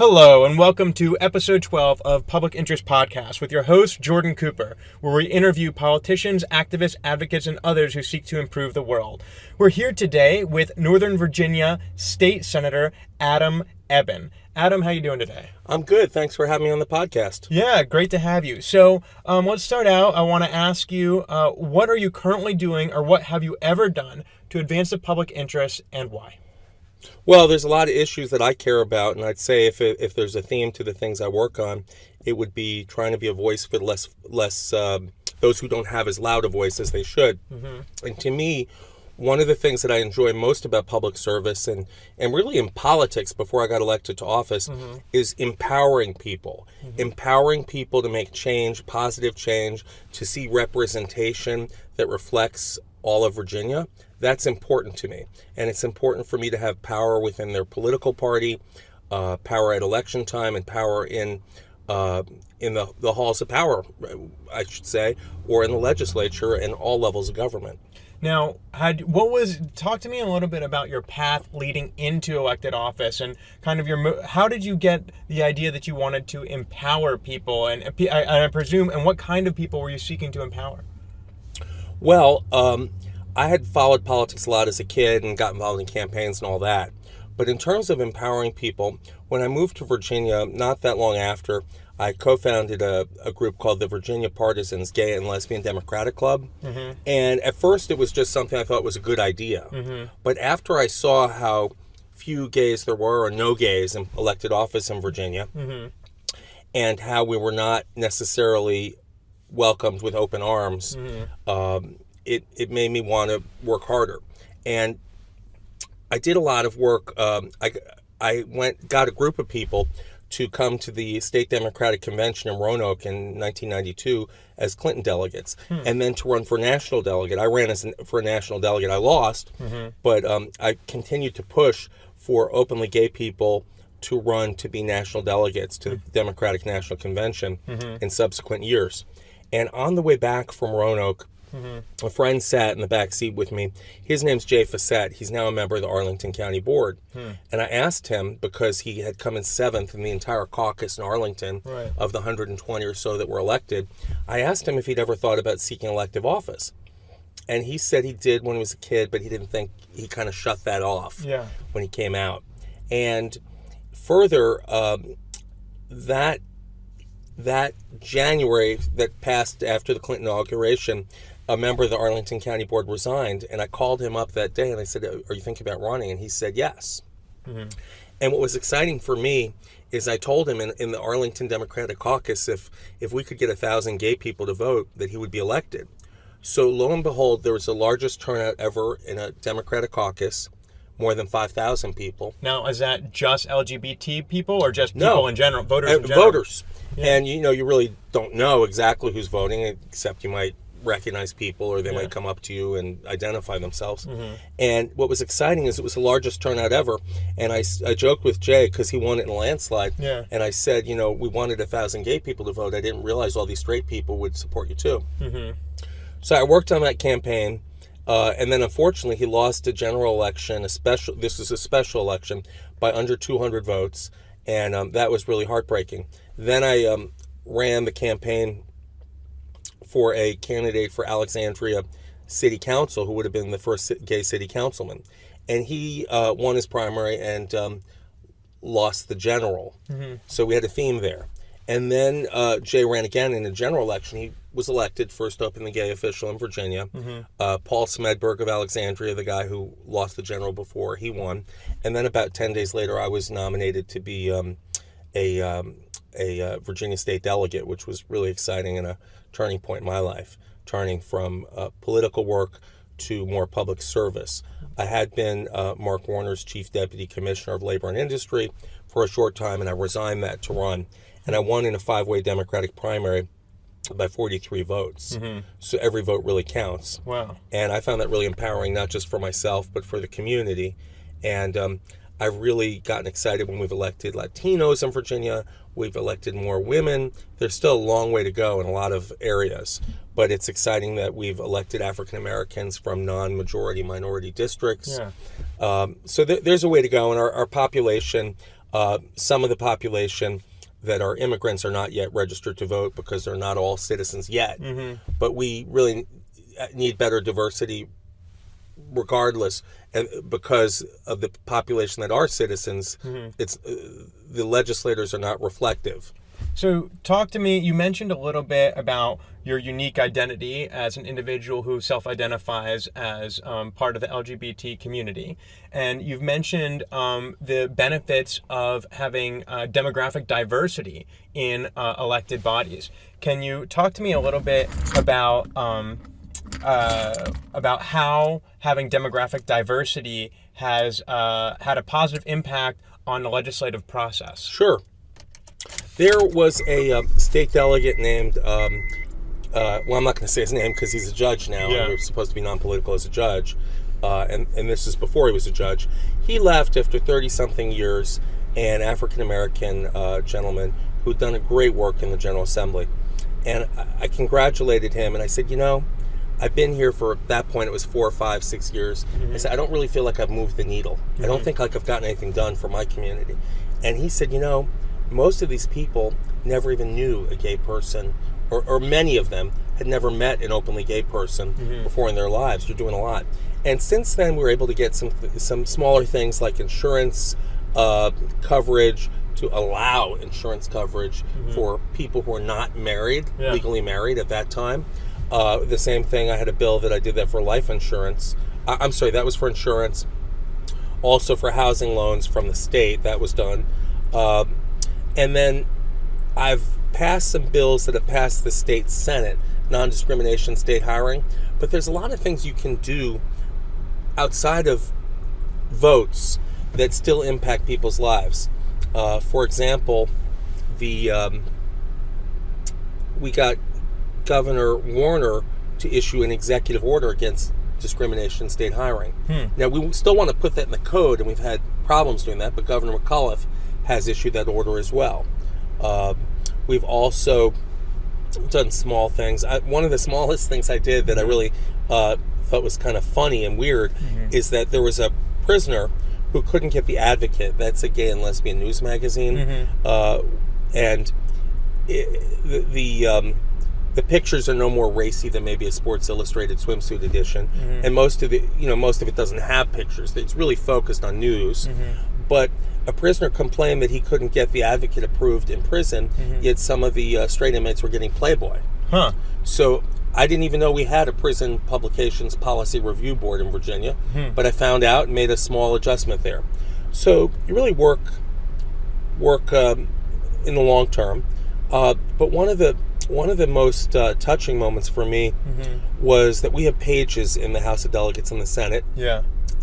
Hello, and welcome to episode 12 of Public Interest Podcast with your host, Jordan Cooper, where we interview politicians, activists, advocates, and others who seek to improve the world. We're here today with Northern Virginia State Senator Adam Ebbin. Adam, how you doing today? I'm good. Thanks for having me on the podcast. Yeah, great to have you. So let's start out. I want to ask you, what are you currently doing, or what have you ever done to advance the public interest, and why? Well, there's a lot of issues that I care about, and I'd say if there's a theme to the things I work on, it would be trying to be a voice for less those who don't have as loud a voice as they should. Mm-hmm. And to me, one of the things that I enjoy most about public service and really in politics before I got elected to office mm-hmm. is empowering people. Mm-hmm. Empowering people to make change, positive change, to see representation that reflects all of Virginia. That's important to me. And it's important for me to have power within their political party, power at election time, and power in the halls of power, I should say, or in the legislature and all levels of government. Now, talk to me a little bit about your path leading into elected office and kind of how did you get the idea that you wanted to empower people, and I presume, and what kind of people were you seeking to empower? Well, I had followed politics a lot as a kid and got involved in campaigns and all that. But in terms of empowering people, when I moved to Virginia, not that long after, I co-founded a group called the Virginia Partisans Gay and Lesbian Democratic Club. Mm-hmm. And at first it was just something I thought was a good idea. Mm-hmm. But after I saw how few gays there were, or no gays in elected office in Virginia, mm-hmm. and how we were not necessarily welcomed with open arms, mm-hmm. It made me want to work harder. And I did a lot of work. I got a group of people to come to the State Democratic Convention in Roanoke in 1992 as Clinton delegates, and then to run for national delegate. I ran for a national delegate. I lost, mm-hmm. but I continued to push for openly gay people to run to be national delegates to the Democratic National Convention mm-hmm. in subsequent years. And on the way back from Roanoke, mm-hmm. a friend sat in the back seat with me. His name's Jay Fassett. He's now a member of the Arlington County Board. And I asked him, because he had come in 7th in the entire caucus in Arlington, right. of the 120 or so that were elected, I asked him if he'd ever thought about seeking elective office. And he said he did when he was a kid, but he didn't think, he kind of shut that off when he came out. And further, that January that passed after the Clinton inauguration, a member of the Arlington County Board resigned, and I called him up that day and I said, "Are you thinking about running?" And he said yes. Mm-hmm. And what was exciting for me is I told him in the Arlington Democratic Caucus if we could get 1,000 gay people to vote, that he would be elected. So lo and behold, there was the largest turnout ever in a Democratic caucus, more than 5,000 people. Now, is that just LGBT people or just people in general, voters in general? Voters. Yeah. And you really don't know exactly who's voting, except you might recognize people, or they might come up to you and identify themselves. Mm-hmm. And what was exciting is it was the largest turnout ever. And I joked with Jay, because he won it in a landslide. Yeah. And I said, we wanted 1,000 gay people to vote. I didn't realize all these straight people would support you too. Mm-hmm. So I worked on that campaign. And then unfortunately he lost a general election, this was a special election, by under 200 votes. And that was really heartbreaking. Then I ran the campaign for a candidate for Alexandria City Council, who would have been the first gay city councilman. And he won his primary and lost the general. Mm-hmm. So we had a theme there. And then Jay ran again in the general election. He was elected first openly gay official in Virginia. Mm-hmm. Paul Smedberg of Alexandria, the guy who lost the general before, he won. And then about 10 days later, I was nominated to be a Virginia State delegate, which was really exciting and a turning point in my life, turning from political work to more public service. I had been Mark Warner's Chief Deputy Commissioner of Labor and Industry for a short time, and I resigned that to run. And I won in a 5-way Democratic primary by 43 votes. Mm-hmm. So every vote really counts. Wow. And I found that really empowering, not just for myself, but for the community. And I've really gotten excited when we've elected Latinos in Virginia. We've elected more women. There's still a long way to go in a lot of areas. But it's exciting that we've elected African Americans from non-majority minority districts. Yeah. So there's a way to go. And our population Some of the population that are immigrants are not yet registered to vote because they're not all citizens yet. But we really need better diversity regardless, and because of the population that are citizens, it's the legislators are not reflective. So talk to me, you mentioned a little bit about your unique identity as an individual who self-identifies as part of the LGBT community. And you've mentioned the benefits of having demographic diversity in elected bodies. Can you talk to me a little bit about how having demographic diversity has had a positive impact on the legislative process? Sure. There was a state delegate named, well, I'm not going to say his name because he's a judge now, and you're supposed to be non-political as a judge, and this is before he was a judge. He left after 30-something years, an African-American gentleman who'd done a great work in the General Assembly. And I congratulated him, and I said, I've been here for, at that point, it was 4, 5, 6 years. I said, I don't really feel like I've moved the needle. I don't think like I've gotten anything done for my community. And he said, most of these people never even knew a gay person, or many of them had never met an openly gay person before in their lives. You're doing a lot. And since then, we were able to get some smaller things like insurance coverage, to allow insurance coverage for people who are not married, legally married at that time. The same thing, I had a bill that I did that for life insurance. I'm sorry, that was for insurance. Also for housing loans from the state, that was done. And then I've passed some bills that have passed the state Senate, non-discrimination state hiring. But there's a lot of things you can do outside of votes that still impact people's lives. For example, we got Governor Warner to issue an executive order against discrimination in state hiring. Now, we still want to put that in the code, and we've had problems doing that, but Governor McAuliffe has issued that order as well. We've also done small things. One of the smallest things I did that I really thought was kind of funny and weird is that there was a prisoner who couldn't get the Advocate. That's a gay and lesbian news magazine. And the pictures are no more racy than maybe a Sports Illustrated swimsuit edition. And most of it doesn't have pictures. It's really focused on news. But a prisoner complained that he couldn't get the Advocate approved in prison, yet some of the straight inmates were getting Playboy. So I didn't even know we had a prison publications policy review board in Virginia, but I found out and made a small adjustment there. So you really work in the long term. But one of the most touching moments for me was that we have pages in the House of Delegates and the Senate.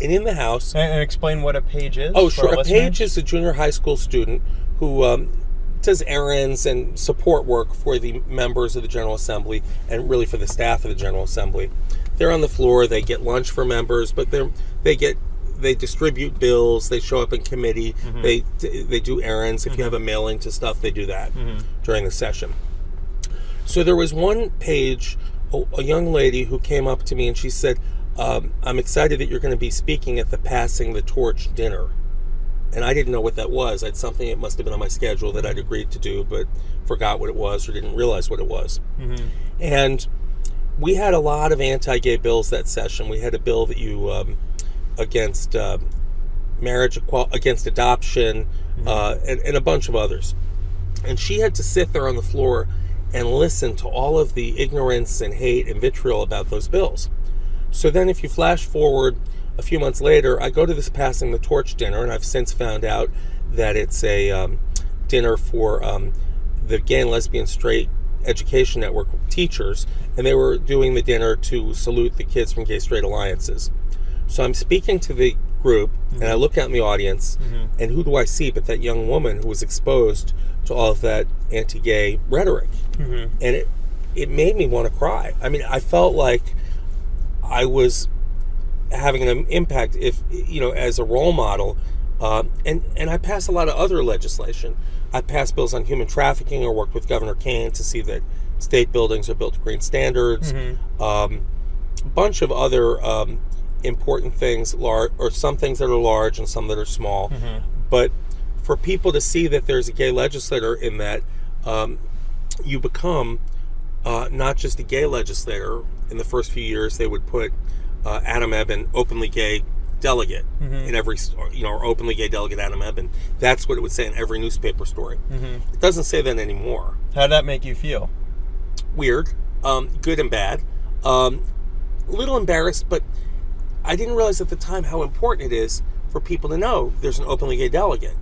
And in the House... And explain what a page is. Oh, sure. A page is a junior high school student who does errands and support work for the members of the General Assembly and really for the staff of the General Assembly. They're on the floor. They get lunch for members, but they distribute bills. They show up in committee. They do errands. If you have a mailing to stuff, they do that during the session. So there was one page, a young lady who came up to me and she said, I'm excited that you're going to be speaking at the Passing the Torch dinner. And I didn't know what that was. It's something it must have been on my schedule that I'd agreed to do, but forgot what it was or didn't realize what it was. And we had a lot of anti-gay bills that session. We had a bill that against marriage equality, against adoption, and a bunch of others. And she had to sit there on the floor and listen to all of the ignorance and hate and vitriol about those bills. So then if you flash forward a few months later, I go to this Passing the Torch dinner, and I've since found out that it's a dinner for the Gay and Lesbian Straight Education Network teachers, and they were doing the dinner to salute the kids from Gay Straight Alliances. So I'm speaking to the group, and I look out in the audience, and who do I see but that young woman who was exposed to all of that anti-gay rhetoric. And it made me want to cry. I mean, I felt like I was having an impact as a role model. And I passed a lot of other legislation. I passed bills on human trafficking or worked with Governor Kane to see that state buildings are built to green standards. A bunch of other important things, or some things that are large and some that are small. But for people to see that there's a gay legislator in that, you become not just a gay legislator. In the first few years, they would put Adam Ebbin, openly gay delegate, in every, or openly gay delegate Adam Ebbin. That's what it would say in every newspaper story. It doesn't say that anymore. How did that make you feel? Weird, good and bad. A little embarrassed, but I didn't realize at the time how important it is for people to know there's an openly gay delegate.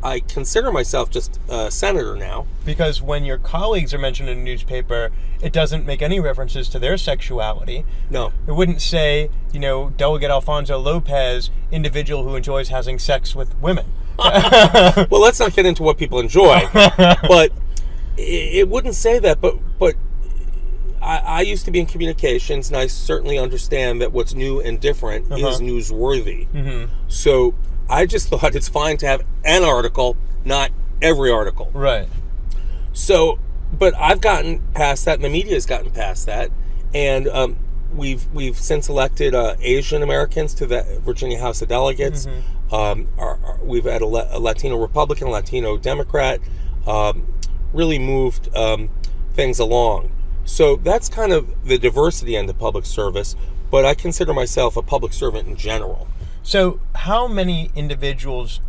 I consider myself just a senator now. Because when your colleagues are mentioned in a newspaper, it doesn't make any references to their sexuality. No. It wouldn't say, Delegate Alfonso Lopez, individual who enjoys having sex with women. Well, let's not get into what people enjoy. But it wouldn't say that. But I used to be in communications, and I certainly understand that what's new and different is newsworthy. So I just thought it's fine to have an article, not every article. Right. So, but I've gotten past that, and the media has gotten past that, and we've since elected Asian Americans to the Virginia House of Delegates. We've had a Latino Republican, Latino Democrat, really moved things along. So that's kind of the diversity end of public service, but I consider myself a public servant in general. So how many individuals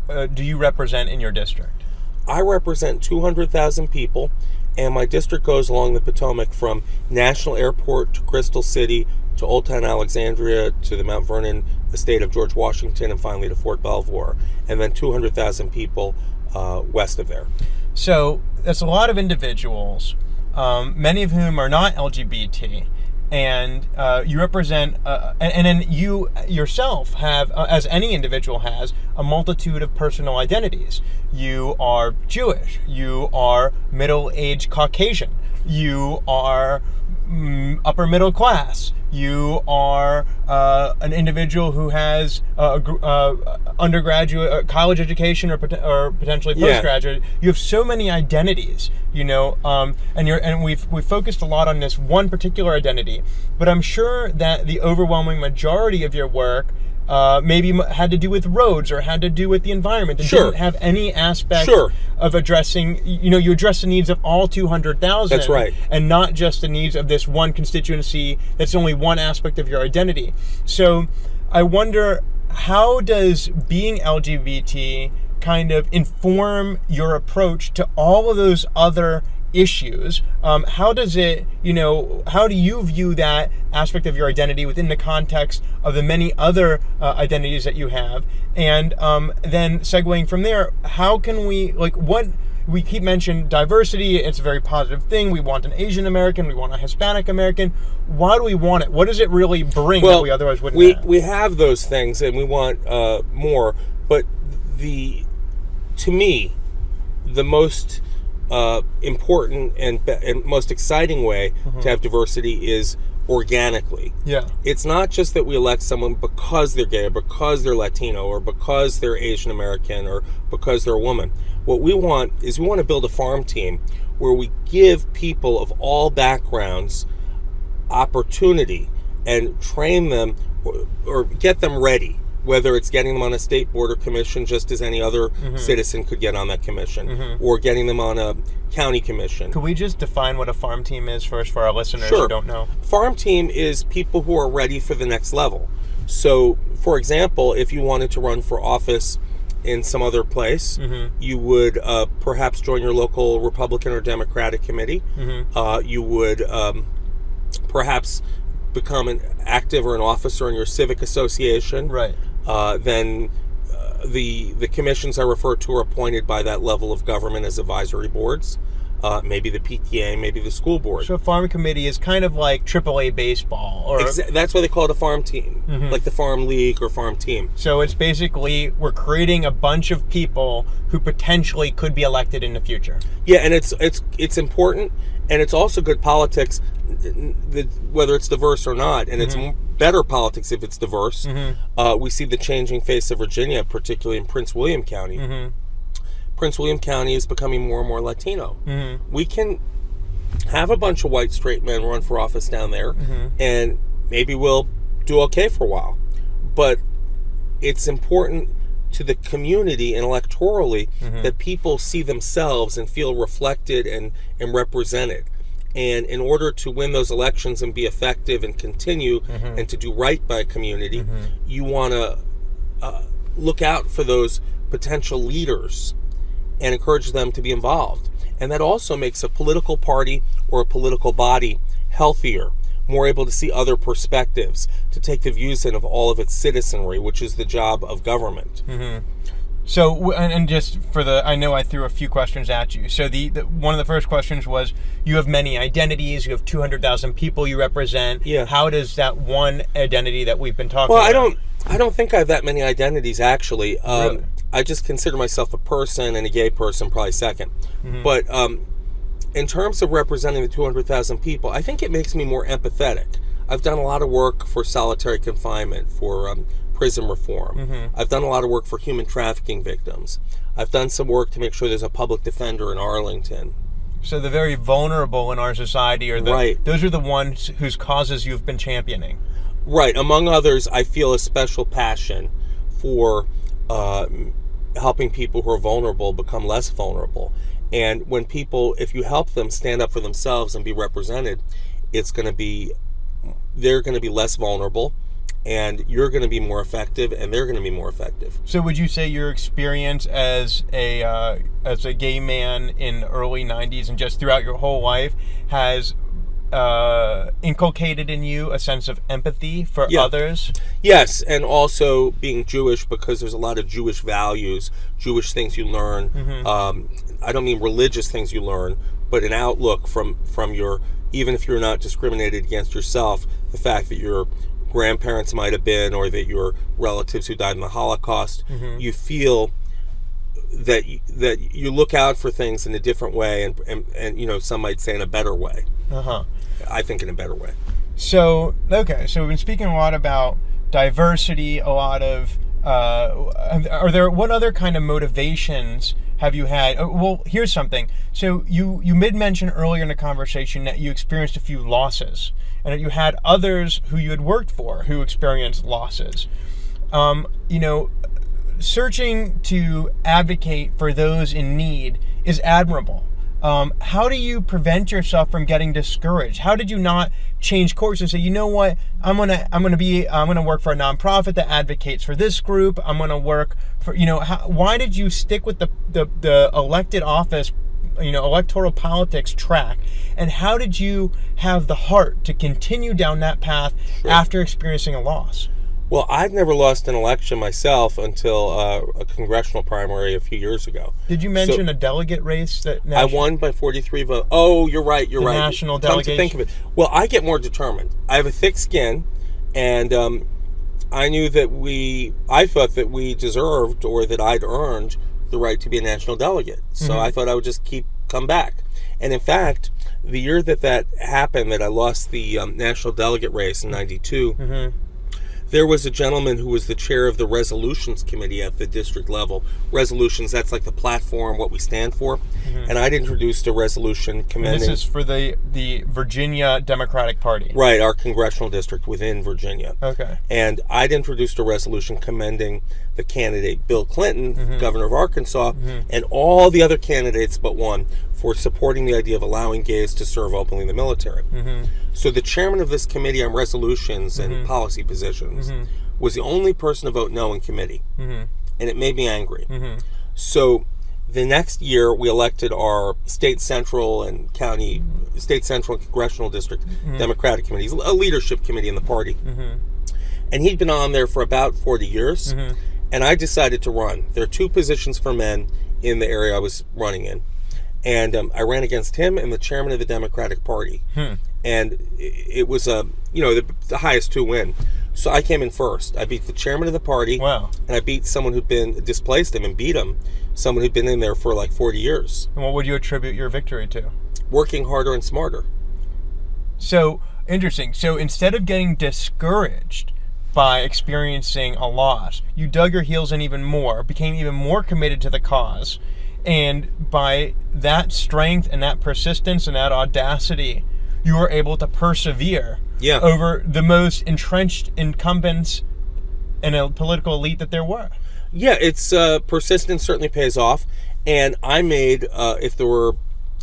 do you represent in your district? I represent 200,000 people, and my district goes along the Potomac from National Airport to Crystal City to Old Town Alexandria to the Mount Vernon estate of George Washington, and finally to Fort Belvoir, and then 200,000 people west of there. So that's a lot of individuals, many of whom are not LGBT. And you represent, and then you yourself have, as any individual has, a multitude of personal identities. You are Jewish. You are middle-aged Caucasian. You are upper middle class. You are an individual who has undergraduate, college education, or potentially postgraduate. Yeah. You have so many identities, and we've focused a lot on this one particular identity. But I'm sure that the overwhelming majority of your work maybe had to do with roads or had to do with the environment. It didn't have any aspect of addressing, you address the needs of all 200,000. That's right. And not just the needs of this one constituency that's only one aspect of your identity. So I wonder, how does being LGBT kind of inform your approach to all of those other issues? How does it, how do you view that aspect of your identity within the context of the many other identities that you have? And then segueing from there, how can we keep mentioning diversity? It's a very positive thing. We want an Asian American. We want a Hispanic American. Why do we want it? What does it really bring that we otherwise wouldn't have? We have those things, and we want more. But to me, the most important and most exciting way to have diversity is organically. Yeah. It's not just that we elect someone because they're gay or because they're Latino or because they're Asian American or because they're a woman. What we want is we want to build a farm team where we give people of all backgrounds opportunity and train them or get them ready, whether it's getting them on a state board or commission just as any other citizen could get on that commission, or getting them on a county commission. Could we just define what a farm team is first for our listeners who don't know? Farm team is people who are ready for the next level. So, for example, if you wanted to run for office in some other place, you would perhaps join your local Republican or Democratic committee. You would perhaps become an active or an officer in your civic association. Right. Then the commissions I refer to are appointed by that level of government as advisory boards. Maybe the PTA, maybe the school board. So a farm committee is kind of like AAA baseball. Or that's why they call it a farm team, like the farm league or farm team. So it's basically we're creating a bunch of people who potentially could be elected in the future. Yeah, and it's important, and it's also good politics, whether it's diverse or not, and it's better politics if it's diverse. We see the changing face of Virginia, particularly in Prince William County. Prince William County is becoming more and more Latino. We can have a bunch of white straight men run for office down there, and maybe we'll do okay for a while. But it's important to the community and electorally that people see themselves and feel reflected and represented. And in order to win those elections and be effective and continue and to do right by a community, you want to look out for those potential leaders and encourage them to be involved. And that also makes a political party or a political body healthier, more able to see other perspectives, to take the views in of all of its citizenry, which is the job of government. So, and just for I know I threw a few questions at you. So the one of the first questions was, you have many identities, you have 200,000 people you represent. Yeah. How does that one identity that we've been talking about? Well, I don't think I have that many identities, actually. Really? I just consider myself a person, and a gay person probably second. But in terms of representing the 200,000 people, I think it makes me more empathetic. I've done a lot of work for solitary confinement, for prison reform. I've done a lot of work for human trafficking victims. I've done some work to make sure there's a public defender in Arlington. So the very vulnerable in our society are Right. Those are the ones whose causes you've been championing. Right. Among others, I feel a special passion for helping people who are vulnerable become less vulnerable. And when people, if you help them stand up for themselves and be represented, they're going to be less vulnerable, and you're going to be more effective, and they're going to be more effective. So would you say your experience as a gay man in the early 90s and just throughout your whole life has inculcated in you a sense of empathy for others? Yes, and also being Jewish, because there's a lot of Jewish values, Jewish things you learn. I don't mean religious things you learn, but an outlook from your, even if you're not discriminated against yourself, the fact that your grandparents might have been, or that your relatives who died in the Holocaust, you feel that you look out for things in a different way, and some might say in a better way. I think in a better way. So we've been speaking a lot about diversity, a lot of what other kind of motivations have you had? Well, here's something. So you did mention earlier in the conversation that you experienced a few losses, and that you had others who you had worked for who experienced losses. Searching to advocate for those in need is admirable. How do you prevent yourself from getting discouraged? How did you not change course and say, you know what, I'm gonna work for a nonprofit that advocates for this group. I'm gonna work for, why did you stick with the elected office, electoral politics track? And how did you have the heart to continue down that path after experiencing a loss? Well, I've never lost an election myself until a congressional primary a few years ago. Did you mention a delegate race? I won by 43 votes. Oh, you're right. You're right. National Come delegation. to think of it. Well, I get more determined. I have a thick skin, and I knew that I thought that we deserved, or that I'd earned the right to be a national delegate. So I thought I would just come back. And in fact, the year that happened, that I lost the national delegate race in '92. There was a gentleman who was the chair of the resolutions committee at the district level. Resolutions, that's like the platform, what we stand for. And I'd introduced a resolution commending... And this is for the Virginia Democratic Party. Right, our congressional district within Virginia. Okay. And I'd introduced a resolution commending the candidate Bill Clinton, governor of Arkansas, and all the other candidates but one, for supporting the idea of allowing gays to serve openly in the military. So the chairman of this committee on resolutions and policy positions was the only person to vote no in committee. And it made me angry. So the next year we elected our state central and congressional district Democratic committees, a leadership committee in the party. And he'd been on there for about 40 years. And I decided to run. There are 2 positions for men in the area I was running in. And I ran against him and the chairman of the Democratic Party. And it was, the highest 2 win. So I came in first. I beat the chairman of the party. Wow. And I beat someone who'd displaced him and beat him. Someone who'd been in there for like 40 years. And what would you attribute your victory to? Working harder and smarter. So, interesting. So instead of getting discouraged by experiencing a loss, you dug your heels in even more, became even more committed to the cause. And by that strength and that persistence and that audacity, you were able to persevere over the most entrenched incumbents in a political elite that there were. Yeah, it's persistence certainly pays off. And I made, if there were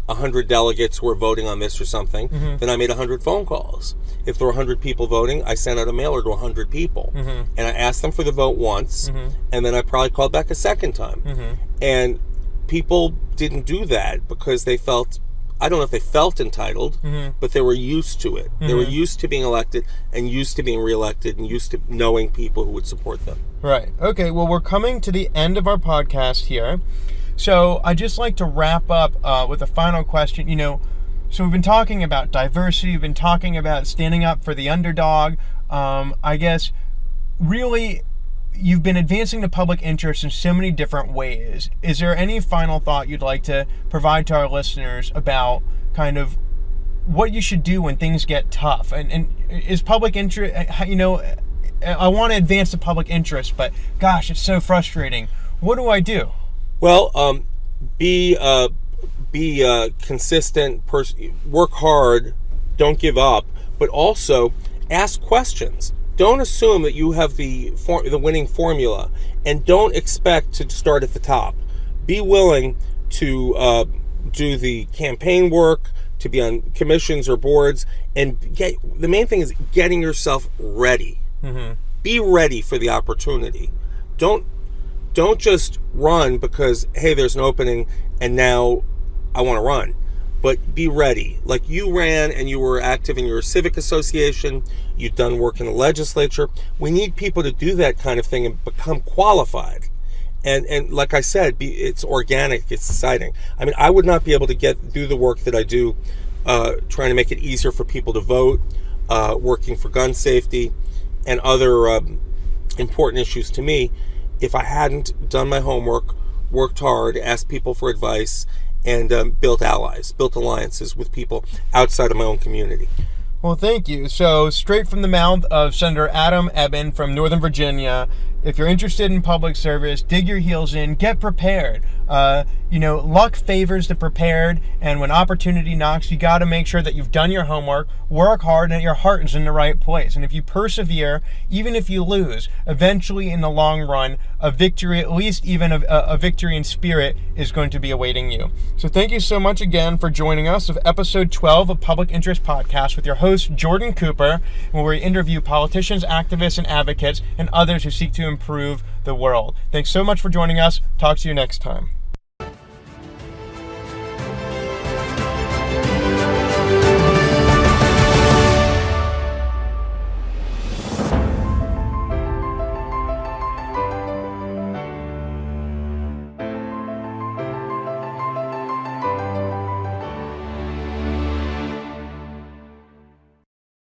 100 delegates who were voting on this or something, then I made 100 phone calls. If there were 100 people voting, I sent out a mailer to 100 people. And I asked them for the vote once, and then I probably called back a second time. And people didn't do that because they felt, I don't know if they felt entitled, but they were used to it. They were used to being elected and used to being reelected and used to knowing people who would support them. Right. Okay, well, we're coming to the end of our podcast here. So I'd just like to wrap up with a final question. So we've been talking about diversity. We've been talking about standing up for the underdog. I guess, really, you've been advancing the public interest in so many different ways. Is there any final thought you'd like to provide to our listeners about kind of what you should do when things get tough? And is public interest, I want to advance the public interest, but gosh, it's so frustrating. What do I do? Well, be consistent, work hard, don't give up, but also ask questions. Don't assume that you have the winning formula, and don't expect to start at the top. Be willing to do the campaign work, to be on commissions or boards, and the main thing is getting yourself ready. Be ready for the opportunity. Don't just run because, hey, there's an opening and now I want to run. But be ready. Like, you ran and you were active in your civic association. You've done work in the legislature. We need people to do that kind of thing and become qualified. And like I said, it's organic. It's exciting. I mean, I would not be able to do the work that I do, trying to make it easier for people to vote, working for gun safety, and other important issues to me, if I hadn't done my homework, worked hard, asked people for advice, and built allies, built alliances with people outside of my own community. Well, thank you. So, straight from the mouth of Senator Adam Ebbin from Northern Virginia, if you're interested in public service, dig your heels in, get prepared. Luck favors the prepared, and when opportunity knocks, you got to make sure that you've done your homework, work hard, and that your heart is in the right place. And if you persevere, even if you lose, eventually in the long run, a victory, at least even a victory in spirit, is going to be awaiting you. So thank you so much again for joining us of episode 12 of Public Interest Podcast with your host, Jordan Cooper, where we interview politicians, activists, and advocates, and others who seek to improve the world. Thanks so much for joining us. Talk to you next time.